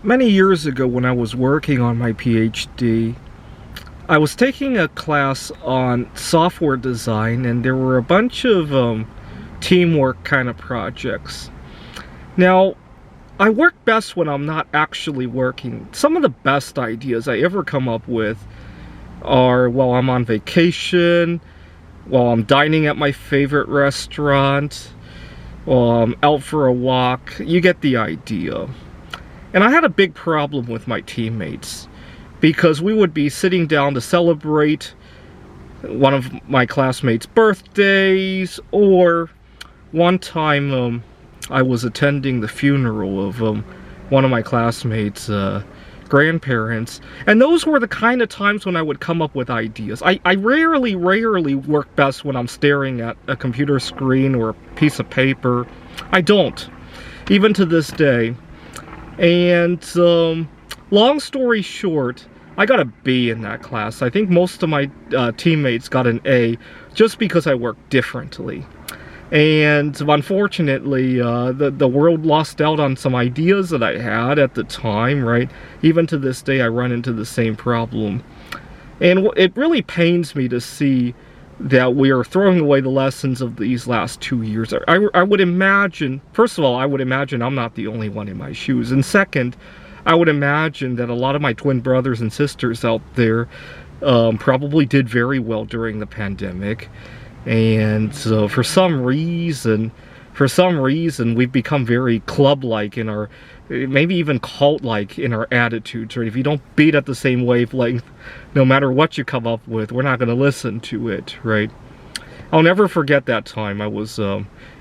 Many years ago when I was working on my PhD, I was taking a class on software design, and there were a bunch of teamwork kind of projects. Now, I work best when I'm not actually working. Some of the best ideas I ever come up with are while I'm on vacation, while I'm dining at my favorite restaurant, while I'm out for a walk. You get the idea. And I had a big problem with my teammates because we would be sitting down to celebrate one of my classmates' birthdays, or one time I was attending the funeral of one of my classmates' grandparents, and those were the kind of times when I would come up with ideas. I rarely work best when I'm staring at a computer screen or a piece of paper. I don't, even to this day. And long story short, I got a B in that class. I think most of my teammates got an A just because I worked differently. And unfortunately, the world lost out on some ideas that I had at the time, right? Even to this day, I run into the same problem. And it really pains me to see that we are throwing away the lessons of these last 2 years. I would imagine, first of all, I would imagine I'm not the only one in my shoes. And second, I would imagine that a lot of my twin brothers and sisters out there probably did very well during the pandemic. And so for some reason, we've become very club-like in our, maybe even cult-like in our attitudes, right? If you don't beat at the same wavelength, no matter what you come up with, we're not going to listen to it, right? I'll never forget that time I was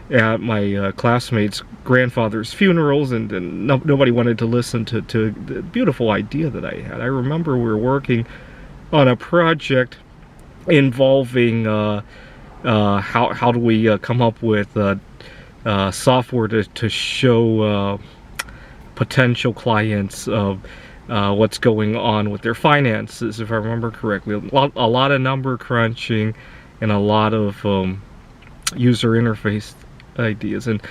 at my classmate's grandfather's funerals, and nobody wanted to listen to the beautiful idea that I had. I remember we were working on a project involving how do we come up with software to show potential clients of what's going on with their finances, if I remember correctly. A lot of number crunching and a lot of user interface ideas, and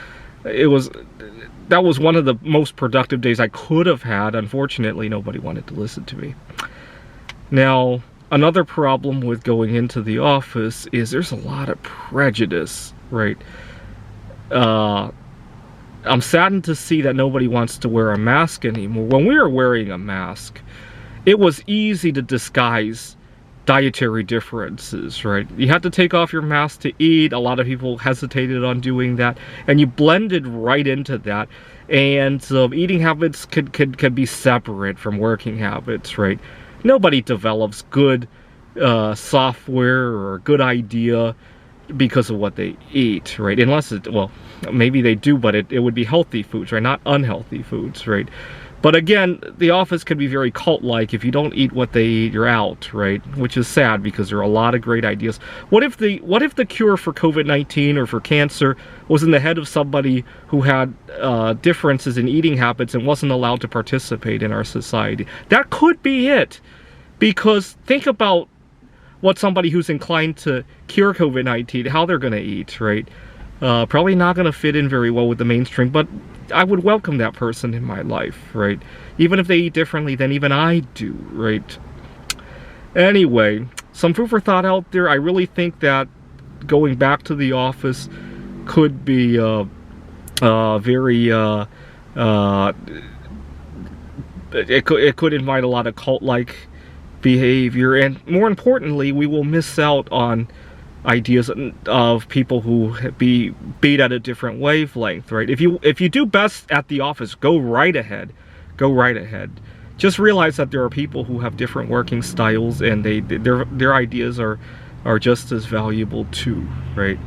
that was one of the most productive days I could have had. Unfortunately, nobody wanted to listen to me. Now, another problem with going into the office is there's a lot of prejudice, right? I'm saddened to see that nobody wants to wear a mask anymore. When we were wearing a mask, it was easy to disguise dietary differences, right? You had to take off your mask to eat. A lot of people hesitated on doing that, and you blended right into that. And eating habits could be separate from working habits, right? Nobody develops good software or a good idea because of what they eat, right? Unless it, well, maybe they do, but it would be healthy foods, right? Not unhealthy foods, right? But again, the office can be very cult-like. If you don't eat what they eat, you're out, right? Which is sad because there are a lot of great ideas. What if the cure for COVID-19 or for cancer was in the head of somebody who had differences in eating habits and wasn't allowed to participate in our society? That could be it. Because think about what somebody who's inclined to cure COVID-19, how they're going to eat, right? Probably not going to fit in very well with the mainstream, but I would welcome that person in my life, right? Even if they eat differently than even I do, right? Anyway, some food for thought out there. I really think that going back to the office could be very it could invite a lot of cult-like behavior, and more importantly, we will miss out on ideas of people who beat at a different wavelength, right? If you do best at the office, go right ahead. Just realize that there are people who have different working styles, and their ideas are just as valuable too, right?